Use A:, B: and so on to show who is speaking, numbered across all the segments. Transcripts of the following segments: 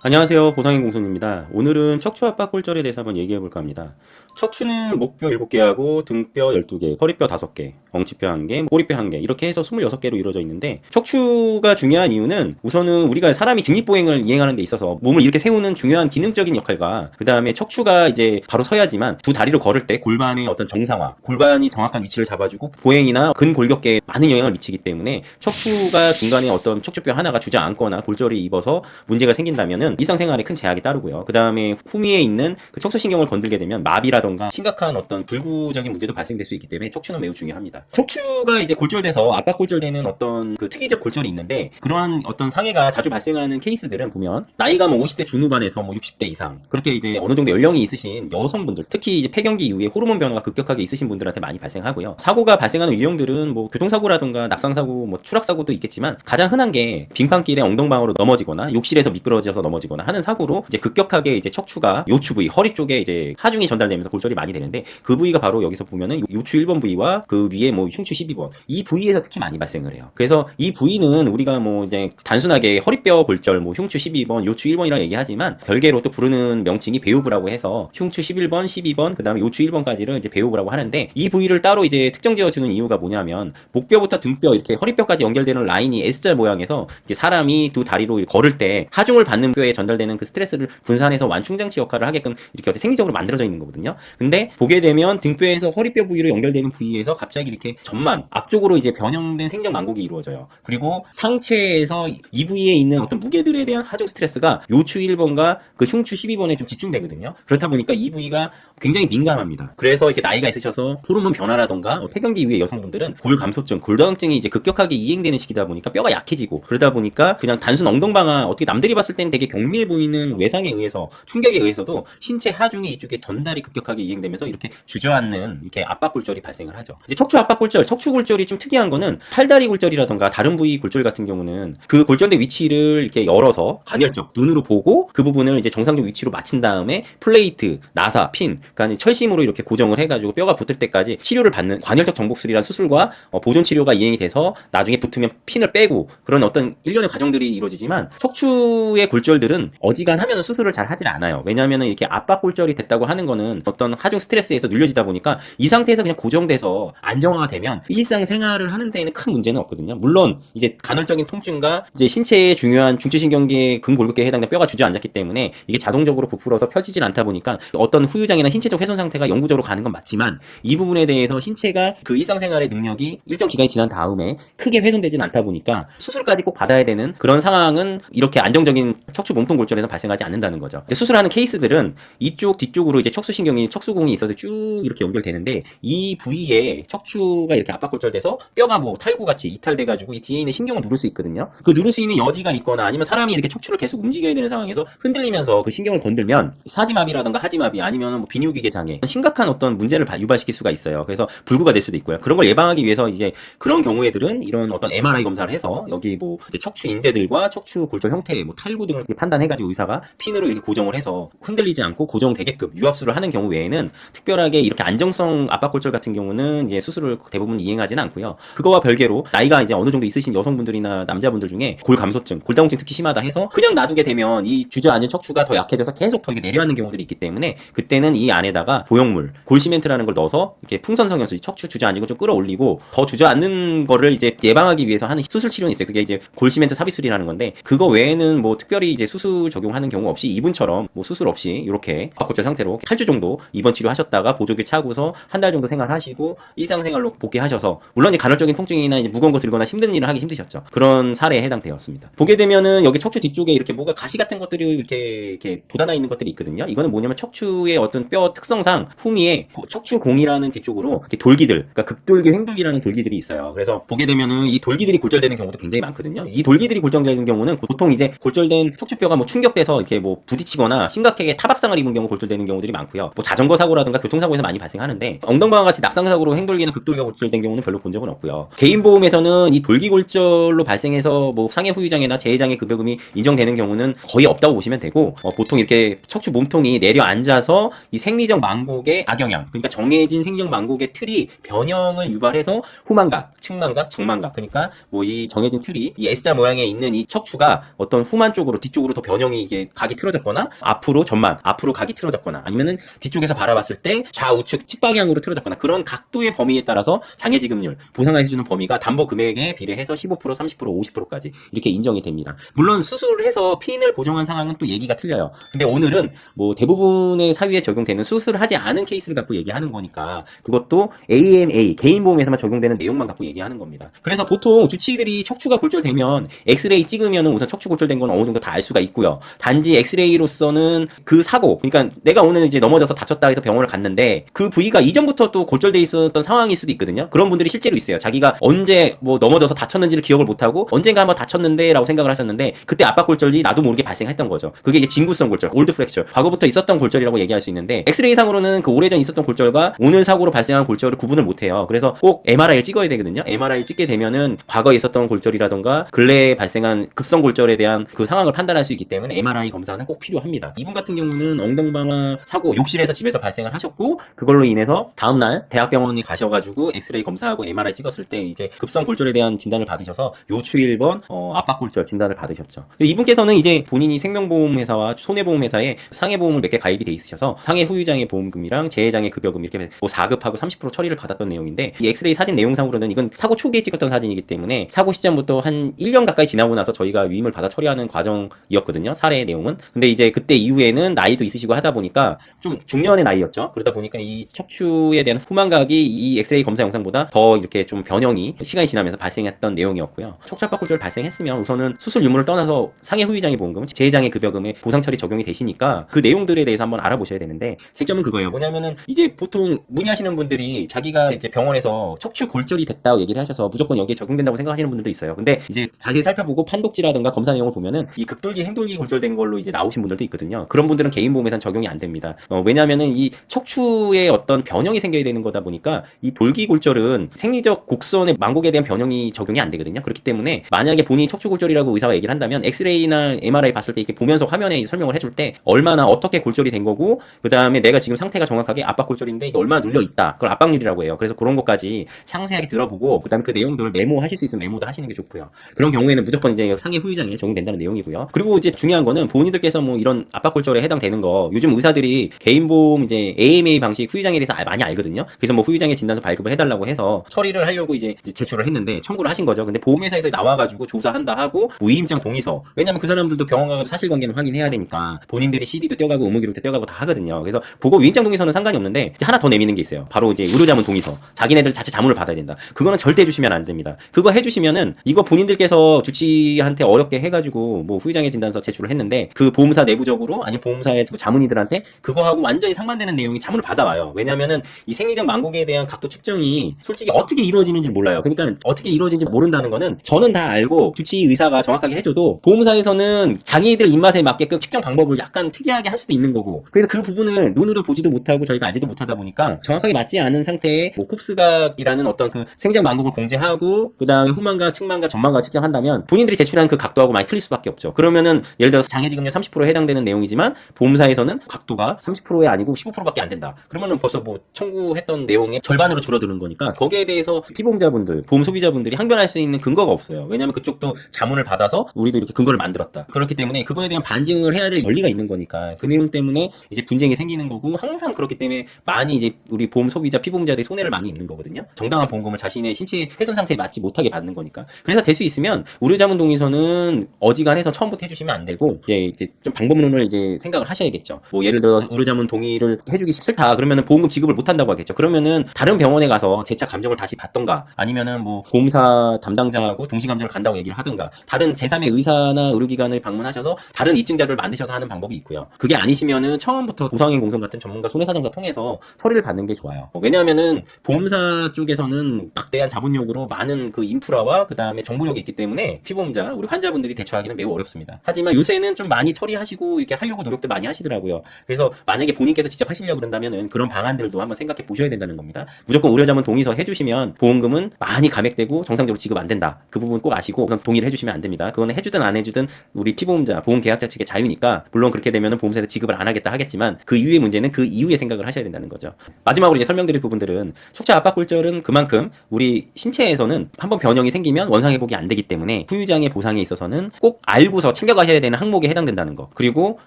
A: 안녕하세요. 보상인 공손입니다. 오늘은 척추 압박 골절에 대해서 한번 얘기해 볼까 합니다. 척추는 목뼈 7개하고 등뼈 12개, 허리뼈 5개, 엉치뼈 1개, 꼬리뼈 1개 이렇게 해서 26개로 이루어져 있는데 척추가 중요한 이유는 우선은 우리가 사람이 직립보행을 이행하는 데 있어서 몸을 이렇게 세우는 중요한 기능적인 역할과 그 다음에 척추가 이제 바로 서야지만 두 다리로 걸을 때 골반의 어떤 정상화, 골반이 정확한 위치를 잡아주고 보행이나 근골격계에 많은 영향을 미치기 때문에 척추가 중간에 어떤 척추뼈 하나가 주저앉거나 골절이 입어서 문제가 생긴다면은 일상생활에 큰 제약이 따르고요. 그 다음에 후미에 있는 그 척추신경을 건들게 되면 마비라던가 심각한 어떤 불구적인 문제도 발생될 수 있기 때문에 척추는 매우 중요합니다. 척추가 이제 골절돼서 압박 골절되는 어떤 그 특이적 골절이 있는데 그러한 어떤 상해가 자주 발생하는 케이스들은 보면 나이가 뭐 50대 중후반에서 뭐 60대 이상 그렇게 이제 어느 정도 연령이 있으신 여성분들 특히 이제 폐경기 이후에 호르몬 변화가 급격하게 있으신 분들한테 많이 발생하고요. 사고가 발생하는 유형들은 뭐 교통사고라던가 낙상사고 뭐 추락사고도 있겠지만 가장 흔한 게 빙판길에 엉덩방으로 넘어지거나 욕실에서 미끄러져서 넘어지거나 하는 사고로 이제 급격하게 이제 척추가 요추 부위, 허리 쪽에 이제 하중이 전달되면서 골절이 많이 되는데 그 부위가 바로 여기서 보면은 요추 1번 부위와 그 위에 뭐 흉추 12번 이 부위에서 특히 많이 발생을 해요. 그래서 이 부위는 우리가 뭐 이제 단순하게 허리뼈 골절, 뭐 흉추 12번, 요추 1번이라고 얘기하지만 별개로 또 부르는 명칭이 배우부라고 해서 흉추 11번, 12번, 그 다음에 요추 1번까지를 이제 배우부라고 하는데 이 부위를 따로 이제 특정 지어주는 이유가 뭐냐면 목뼈부터 등뼈 이렇게 허리뼈까지 연결되는 라인이 S자 모양에서 이렇게 사람이 두 다리로 걸을 때 하중을 받는 뼈에 전달되는 그 스트레스를 분산해서 완충장치 역할을 하게끔 이렇게 생리적으로 만들어져 있는 거거든요. 근데 보게 되면 등뼈에서 허리뼈 부위로 연결되는 부위에서 갑자기 이렇게 전만 앞쪽으로 이제 변형된 생적 망곡이 이루어져요. 그리고 상체에서 이 부위에 있는 어떤 무게들에 대한 하중 스트레스가 요추 1번과 그 흉추 12번에 좀 집중되거든요. 그렇다 보니까 이 부위가 굉장히 민감합니다. 그래서 이렇게 나이가 있으셔서 호르몬 변화라던가 폐경기 이후의 여성분들은 골감소증, 골다공증이 이제 급격하게 이행되는 시기다 보니까 뼈가 약해지고 그러다 보니까 그냥 단순 엉덩방아 어떻게 남들이 봤을 때는 되게 경미해 보이는 외상에 의해서 충격에 의해서도 신체 하중이 이쪽에 전달이 급격하게 이행되면서 이렇게 주저앉는 이렇게 압박 골절이 발생을 하죠. 이제 척추 압박 골절, 척추 골절이 좀 특이한 거는 팔다리 골절이라던가 다른 부위 골절 같은 경우는 그 골절된 위치를 이렇게 열어서 간헐적 눈으로 보고 그 부분을 이제 정상적 위치로 맞춘 다음에 플레이트, 나사, 핀, 그러니까 철심으로 이렇게 고정을 해가지고 뼈가 붙을 때까지 치료를 받는 관열적 정복술이라는 수술과 보존 치료가 이행이 돼서 나중에 붙으면 핀을 빼고 그런 어떤 일련의 과정들이 이루어지지만 척추의 골절들은 어지간하면 수술을 잘 하질 않아요. 왜냐하면 이렇게 압박 골절이 됐다고 하는 거는 어떤 하중 스트레스에서 눌려지다 보니까 이 상태에서 그냥 고정돼서 안정화가 되면 일상 생활을 하는 데에는 큰 문제는 없거든요. 물론 이제 간헐적인 통증과 이제 신체의 중요한 중추신경계의 근골격계에 해당되는 뼈가 주저앉았기 때문에 이게 자동적으로 부풀어서 펴지질 않다 보니까 어떤 후유장애나 신체적 훼손 상태가 영구적으로 가는 건 맞지만 이 부분에 대해서 신체가 그 일상생활의 능력이 일정 기간이 지난 다음에 크게 훼손되진 않다 보니까 수술까지 꼭 받아야 되는 그런 상황은 이렇게 안정적인 척추 몸통 골절에서 발생하지 않는다는 거죠. 이제 수술하는 케이스들은 이쪽 뒤쪽으로 이제 척수신경이 척수공이 있어서 쭉 이렇게 연결되는데 이 부위에 척추가 이렇게 압박 골절돼서 뼈가 뭐 탈구같이 이탈돼가지고 이 뒤에 있는 신경을 누를 수 있거든요. 그 누를 수 있는 여지가 있거나 아니면 사람이 이렇게 척추를 계속 움직여야 되는 상황에서 흔들리면서 그 신경을 건들면 사지마비라든가 하지마비 아니면 뭐 비뇨기계 장애 심각한 어떤 문제를 유발시킬 수가 있어요. 그래서 불구가 될 수도 있고요. 그런 걸 예방하기 위해서 이제 그런 경우에들은 이런 어떤 MRI 검사를 해서 여기 뭐 척추 인대들과 척추 골절 형태 뭐 탈구 등을 판단해가지고 의사가 핀으로 이렇게 고정을 해서 흔들리지 않고 고정되게끔 유압수를 하는 경우 외에는 특별하게 이렇게 안정성 압박 골절 같은 경우는 이제 수술을 대부분 이행하지는 않고요. 그거와 별개로 나이가 이제 어느 정도 있으신 여성분들이나 남자분들 중에 골감소증, 골다공증 특히 심하다 해서 그냥 놔두게 되면 이 주저앉은 척추가 더 약해져서 계속 더 이게 내려앉는 경우들이 있기 때문에 그때는 이 안에다가 보형물, 골시멘트라는 걸 넣어서 이렇게 풍선성형수, 척추 주저앉은 거 좀 끌어올리고 더 주저앉는 거를 이제 예방하기 위해서 하는 수술 치료는 있어요. 그게 이제 골시멘트 삽입술이라는 건데 그거 외에는 뭐 특별히 이제 수술 적용하는 경우 없이 이분처럼 뭐 수술 없이 이렇게 압박골절 상태로 8주 정도 입원 치료하셨다가 보조기 차고서 한 달 정도 생활하시고 일상생활로 복귀하셔서 물론 이제 간헐적인 통증이나 이제 무거운 거 들거나 힘든 일을 하기 힘드셨죠. 그런 사례에 해당되었습니다. 보게 되면은 여기 척추 뒤쪽에 이렇게 뭐가 가시 같은 것들이 이렇게 돋아나 있는 것들이 있거든요. 이거는 뭐냐면 척추의 어떤 뼈 특성상 후미에 척추공이라는 뒤쪽으로 돌기들, 그러니까 극돌기, 횡돌기라는 돌기들이 있어요. 그래서 보게 되면은 이 돌기들이 골절되는 경우도 굉장히 많거든요. 이 돌기들이 골절되는 경우는 보통 이제 골절된 척추뼈가 뭐 충격돼서 이렇게 뭐 부딪히거나 심각하게 타박상을 입은 경우 골절되는 경우들이 많고요. 뭐 자전거 사고라든가 교통사고에서 많이 발생하는데 엉덩방아 같이 낙상사고로 횡돌기나 극돌기가 골절된 경우는 별로 본 적은 없고요. 개인보험에서는 이 돌기 골절로 발생해서 뭐 상해 후유장애나 재해장애 급여금이 인정되는 경우는 거의 없다고 보시면 되고 보통 이렇게 척추 몸통이 내려앉아서 이 생리적 망곡의 악영향, 그러니까 정해진 생리적 망곡의 틀이 변형을 유발해서 후만각, 측만각, 정만각, 그러니까 뭐 이 정해진 틀이 이 S자 모양에 있는 이 척추가 어떤 후만 쪽으로 뒤쪽으로 쪽으로 더 변형이 이게 각이 틀어졌거나 앞으로 전만 앞으로 각이 틀어졌거나 아니면은 뒤쪽에서 바라봤을 때 좌우측 측방향으로 틀어졌거나 그런 각도의 범위에 따라서 장애지급률 보상해주는 범위가 담보 금액에 비례해서 15%, 30%, 50%까지 이렇게 인정이 됩니다. 물론 수술을 해서 핀을 고정한 상황은 또 얘기가 틀려요. 근데 오늘은 뭐 대부분의 사유에 적용되는 수술을 하지 않은 케이스를 갖고 얘기하는 거니까 그것도 AMA 개인보험에서만 적용되는 내용만 갖고 얘기하는 겁니다. 그래서 보통 주치의들이 척추가 골절되면 엑스레이 찍으면은 우선 척추 골절된 건 어느 정도 다 알 수가 있고요. 단지 엑스레이로서는 그 사고, 그러니까 내가 오늘 이제 넘어져서 다쳤다 해서 병원을 갔는데 그 부위가 이전부터 또 골절돼 있었던 상황일 수도 있거든요. 그런 분들이 실제로 있어요. 자기가 언제 뭐 넘어져서 다쳤는지를 기억을 못하고 언젠가 한번 다쳤는데라고 생각을 하셨는데 그때 압박 골절이 나도 모르게 발생했던 거죠. 그게 이제 진구성 골절, 올드 프랙처, 과거부터 있었던 골절이라고 얘기할 수 있는데 엑스레이상으로는 그 오래전 있었던 골절과 오늘 사고로 발생한 골절을 구분을 못해요. 그래서 꼭 MRI를 찍어야 되거든요. MRI 찍게 되면은 과거에 있었던 골절이라던가 근래에 발생한 급성 골절에 대한 그 상황을 판단할 수 있기 때문에 MRI 검사는 꼭 필요합니다. 이분 같은 경우는 엉덩방아 사고 욕실에서 집에서 발생을 하셨고 그걸로 인해서 다음날 대학병원에 가셔가지고 엑스레이 검사하고 MRI 찍었을 때 이제 급성 골절에 대한 진단을 받으셔서 요추 1번 압박 골절 진단을 받으셨죠. 이분께서는 이제 본인이 생명보험회사와 손해보험회사에 상해보험을 몇 개 가입이 돼 있으셔서 상해 후유장애 보험금이랑 재해장애 급여금 이렇게 뭐 4급하고 30% 처리를 받았던 내용인데 이 엑스레이 사진 내용상으로는 이건 사고 초기에 찍었던 사진이기 때문에 사고 시점부터 한 1년 가까이 지나고 나서 저희가 위임을 받아 처리하는 과정이었거든요. 사례 내용은. 근데 이제 그때 이후에는 나이도 있으시고 하다 보니까 좀 중년의 나이였죠. 그러다 보니까 이 척추에 대한 후만각이 이 엑스레이 검사 영상보다 더 이렇게 좀 변형이 시간이 지나면서 발생했던 내용이었고요. 척추 압박 골절 발생했으면 우선은 수술 유무를 떠나서 상해 후유장애 보험금, 재해장애 급여금에 보상 처리 적용이 되시니까 그 내용들에 대해서 한번 알아보셔야 되는데 쟁점은 그거예요. 뭐냐면은 이제 보통 문의하시는 분들이 자기가 이제 병원에서 척추 골절이 됐다고 얘기를 하셔서 무조건 여기에 적용된다고 생각하시는 분들도 있어요. 근데 이제 자세히 살펴보고 판독지라든가 검사 내용을 보면은 이 극돌기, 행돌기 골절된 걸로 이제 나오신 분들도 있거든요. 그런 분들은 개인보험에선 적용이 안 됩니다. 왜냐면은 이 척추에 어떤 변형이 생겨야 되는 거다 보니까 이 돌기 골절은 생리적 곡선의 망곡에 대한 변형이 적용이 안 되거든요. 그렇기 때문에 만약에 본인이 척추 골절이라고 의사가 얘기를 한다면 엑스레이나 MRI 봤을 때 이렇게 보면서 화면에 설명을 해줄 때 얼마나 어떻게 골절이 된 거고 그 다음에 내가 지금 상태가 정확하게 압박 골절인데 이게 얼마나 눌려 있다. 그걸 압박률이라고 해요. 그래서 그런 것까지 상세하게 들어보고 그 다음에 그 내용들을 메모하실 수 있으면 메모도 하시는 게 좋고요. 그런 경우에는 무조건 이제 상해 후유장애 적용된다는 내용이고요. 그리고 이제 중요한 거는 본인들께서 뭐 이런 압박 골절에 해당되는 거 요즘 의사들이 개인보험 이제 AMA 방식 후유장애에 대해서 많이 알거든요. 그래서 뭐 후유장애 진단서 발급을 해달라고 해서 처리를 하려고 이제 제출을 했는데 청구를 하신 거죠. 근데 보험회사에서 나와가지고 조사한다 하고 위임장 동의서, 왜냐면 그 사람들도 병원 가서 사실관계는 확인해야 되니까 본인들이 CD도 떼어가고 의무기록도 떼어가고 다 하거든요. 그래서 그거 위임장 동의서는 상관이 없는데 이제 하나 더 내미는 게 있어요. 바로 이제 의료자문 동의서. 자기네들 자체 자문을 받아야 된다. 그거는 절대 해주시면 안 됩니다. 그거 해주시면은 이거 본인들께서 주치의한테 어렵게 해가지고 뭐 후유장애 진단서 제출을 했는데 그 보험사 내부적으로 아니 보험사의 자문의들한테 그거하고 완전히 상반되는 내용이 자문을 받아와요. 왜냐면은 이 생리적 망곡에 대한 각도 측정이 솔직히 어떻게 이루어지는지 몰라요. 그러니까 어떻게 이루어지는지 모른다는 거는 저는 다 알고 주치의 의사가 정확하게 해줘도 보험사에서는 자기들 입맛에 맞게끔 측정 방법을 약간 특이하게 할 수도 있는 거고, 그래서 그 부분을 눈으로 보지도 못하고 저희가 알지도 못하다 보니까 정확하게 맞지 않은 상태에 뭐 콥스각이라는 어떤 그 생리적 망곡을 공제하고 그 다음에 후만각, 측만각, 전만각 측정한다면 본인들이 제출한 그 각도하고 많이 틀릴 수밖에 없죠. 그러면은 예를 들어서 장애지급률 30%에 해당되는 내용이지만 보험사에서는 각도가 30%에 아니고 15%밖에 안 된다. 그러면은 벌써 뭐 청구했던 내용의 절반으로 줄어드는 거니까 거기에 대해서 피보험자분들, 보험 소비자분들이 항변할 수 있는 근거가 없어요. 왜냐면 그쪽도 자문을 받아서 우리도 이렇게 근거를 만들었다. 그렇기 때문에 그거에 대한 반증을 해야 될 권리가 있는 거니까 그 내용 때문에 이제 분쟁이 생기는 거고, 항상 그렇기 때문에 많이 이제 우리 보험 소비자, 피보험자들이 손해를 많이 입는 거거든요. 정당한 보험금을 자신의 신체 훼손 상태에 맞지 못하게 받는 거니까. 그래서 될 수 있으면 의료자문 동의서는 어지간해서 처음부터 해주시면 안 되고 이제 좀 방법론을 이제 생각을 하셔야겠죠. 뭐 예를 들어 의료자문 동의를 해주기 싫다 그러면은 보험금 지급을 못 한다고 하겠죠. 그러면은 다른 병원에 가서 재차 감정을 다시 받던가 아니면은 뭐 보험사 담당자하고 동시 감정을 간다고 얘기를 하든가 다른 제3의 의사나 의료기관을 방문하셔서 다른 입증자료를 만드셔서 하는 방법이 있고요. 그게 아니시면은 처음부터 보상행 공성 같은 전문가 손해사정사 통해서 처리를 받는 게 좋아요. 왜냐하면은 보험사 쪽에서는 막대한 자본력으로 많은 그 인프라와 그 다음에 정보력이 있기 때문에 피보험자, 우리 환자분들이 대처하기는 매우 어렵습니다. 하지만 요새는 좀 많이 처리하시고 이렇게 하려고 노력도 많이 하시더라고요. 그래서 만약에 본인께서 직접 하시려고 그런다면은 그런 방안들도 한번 생각해 보셔야 된다는 겁니다. 무조건 의료자문 동의서 해주시면 보험금은 많이 감액되고 정상적으로 지급 안 된다. 그 부분 꼭 아시고 우선 동의를 해주시면 안 됩니다. 그거는 해주든 안 해주든 우리 피보험자, 보험계약자 측의 자유니까 물론 그렇게 되면은 보험사에서 지급을 안 하겠다 하겠지만 그 이후의 문제는 그 이후에 생각을 하셔야 된다는 거죠. 마지막으로 이제 설명드릴 부분들은 척추 압박 골절은 그만큼 우리 신체에서는 한번 변형이 생기면 원상 회복이 안 되기 때문에 후유장애 보상에 있어서는 꼭 알고서 챙겨가 챙겨가셔야 되는 항목에 해당된다는 거. 그리고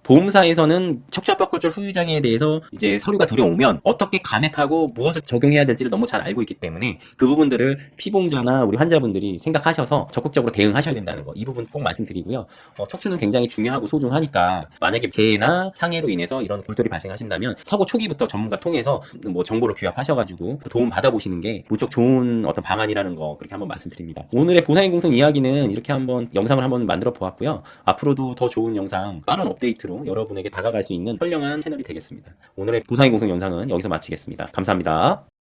A: 보험사에서는 척추압박골절 후유장애에 대해서 이제 서류가 들어오면 어떻게 감액하고 무엇을 적용해야 될지를 너무 잘 알고 있기 때문에 그 부분들을 피보험자나 우리 환자분들이 생각하셔서 적극적으로 대응하셔야 된다는 거. 이 부분 꼭 말씀드리고요. 척추는 굉장히 중요하고 소중하니까 만약에 재해나 상해로 인해서 이런 골절이 발생하신다면 사고 초기부터 전문가 통해서 뭐 정보를 규합하셔가지고 도움 받아보시는 게 무척 좋은 어떤 방안이라는 거 그렇게 한번 말씀드립니다. 오늘의 보상인공성 이야기는 이렇게 한번 영상을 한번 만들어 보았고요. 앞으로도 더 좋은 영상, 빠른 업데이트로 여러분에게 다가갈 수 있는 선량한 채널이 되겠습니다. 오늘의 보상인공성 영상은 여기서 마치겠습니다. 감사합니다.